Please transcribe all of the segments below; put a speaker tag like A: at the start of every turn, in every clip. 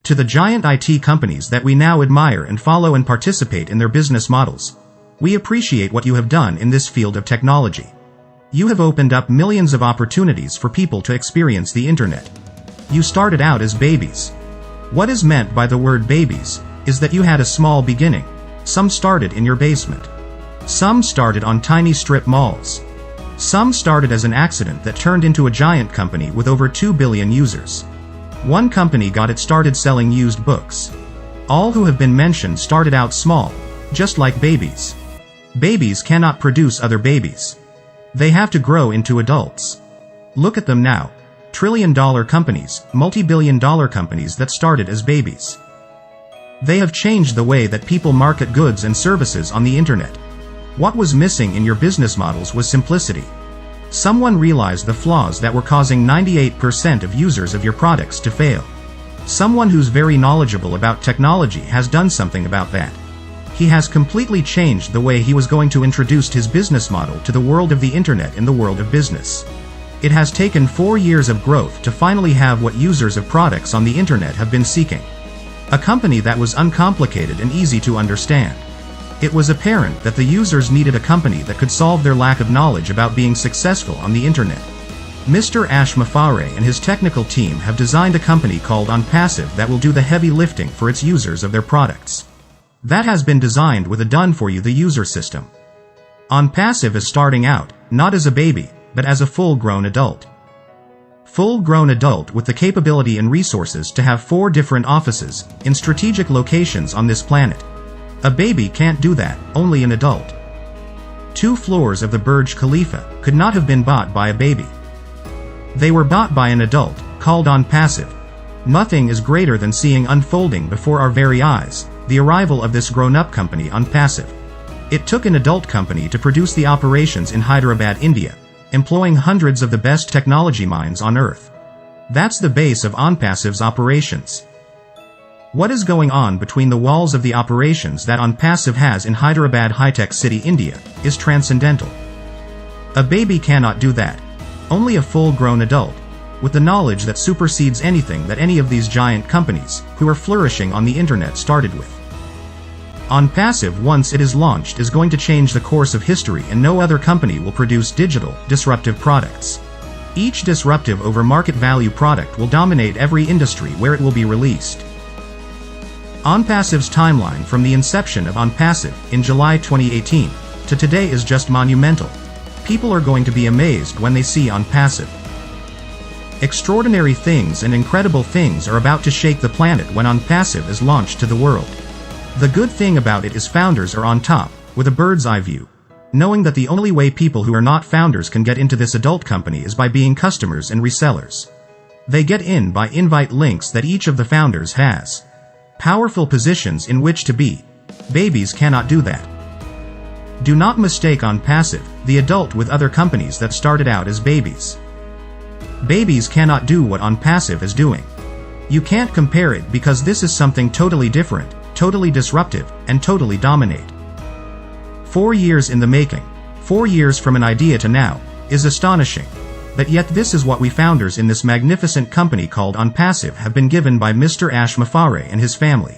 A: To the giant IT companies that we now admire and follow and participate in their business models, we appreciate what you have done in this field of technology. You have opened up millions of opportunities for people to experience the internet. You started out as babies. What is meant by the word babies is that you had a small beginning. Some started in your basement. Some started on tiny strip malls. Some started as an accident that turned into a giant company with over 2 billion users. One company got it started selling used books. All who have been mentioned started out small, just like babies. Babies cannot produce other babies. They have to grow into adults. Look at them now. Trillion-dollar companies, multi-billion-dollar companies that started as babies. They have changed the way that people market goods and services on the internet. What was missing in your business models was simplicity. Someone realized the flaws that were causing 98% of users of your products to fail. Someone who's very knowledgeable about technology has done something about that. He has completely changed the way he was going to introduce his business model to the world of the internet in the world of business. It has taken 4 years of growth to finally have what users of products on the internet have been seeking. A company that was uncomplicated and easy to understand. It was apparent that the users needed a company that could solve their lack of knowledge about being successful on the internet. Mr. Ash Mafare and his technical team have designed a company called ONPASSIVE that will do the heavy lifting for its users of their products. That has been designed with a done-for-you the user system. ONPASSIVE is starting out, not as a baby, but as a full-grown adult. Full-grown adult with the capability and resources to have 4 different offices, in strategic locations on this planet. A baby can't do that, only an adult. 2 floors of the Burj Khalifa could not have been bought by a baby. They were bought by an adult, called ONPASSIVE. Nothing is greater than seeing unfolding before our very eyes the arrival of this grown-up company ONPASSIVE. It took an adult company to produce the operations in Hyderabad, India, employing hundreds of the best technology minds on Earth. That's the base of ONPASSIVE's operations. What is going on between the walls of the operations that ONPASSIVE has in Hyderabad high-tech city, India, is transcendental. A baby cannot do that. Only a full-grown adult, with the knowledge that supersedes anything that any of these giant companies, who are flourishing on the internet, started with. ONPASSIVE, once it is launched, is going to change the course of history, and no other company will produce digital, disruptive products. Each disruptive over market value product will dominate every industry where it will be released. ONPASSIVE's timeline from the inception of ONPASSIVE in July 2018 to today is just monumental. People are going to be amazed when they see ONPASSIVE. Extraordinary things and incredible things are about to shake the planet when ONPASSIVE is launched to the world. The good thing about it is founders are on top, with a bird's eye view, knowing that the only way people who are not founders can get into this adult company is by being customers and resellers. They get in by invite links that each of the founders has. Powerful positions in which to be. Babies cannot do that. Do not mistake ONPASSIVE, the adult, with other companies that started out as babies. Babies cannot do what ONPASSIVE is doing. You can't compare it because this is something totally different, totally disruptive, and totally dominate. 4 years in the making, 4 years from an idea to now, is astonishing. But yet this is what we founders in this magnificent company called ONPASSIVE have been given by Mr. Ash Mafare and his family.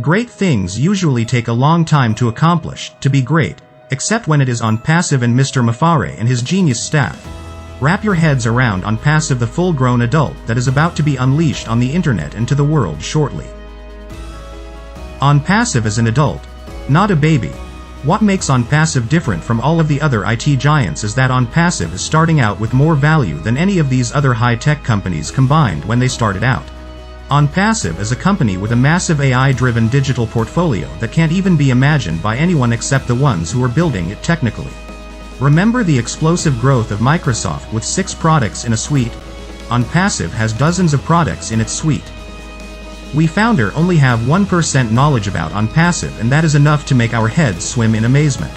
A: Great things usually take a long time to accomplish, to be great, except when it is ONPASSIVE and Mr. Mafare and his genius staff. Wrap your heads around ONPASSIVE, the full-grown adult that is about to be unleashed on the internet and to the world shortly. ONPASSIVE is an adult, not a baby. What makes ONPASSIVE different from all of the other IT giants is that ONPASSIVE is starting out with more value than any of these other high-tech companies combined when they started out. ONPASSIVE is a company with a massive AI-driven digital portfolio that can't even be imagined by anyone except the ones who are building it technically. Remember the explosive growth of Microsoft with 6 products in a suite? ONPASSIVE has dozens of products in its suite. We founder only have 1% knowledge about ONPASSIVE, and that is enough to make our heads swim in amazement.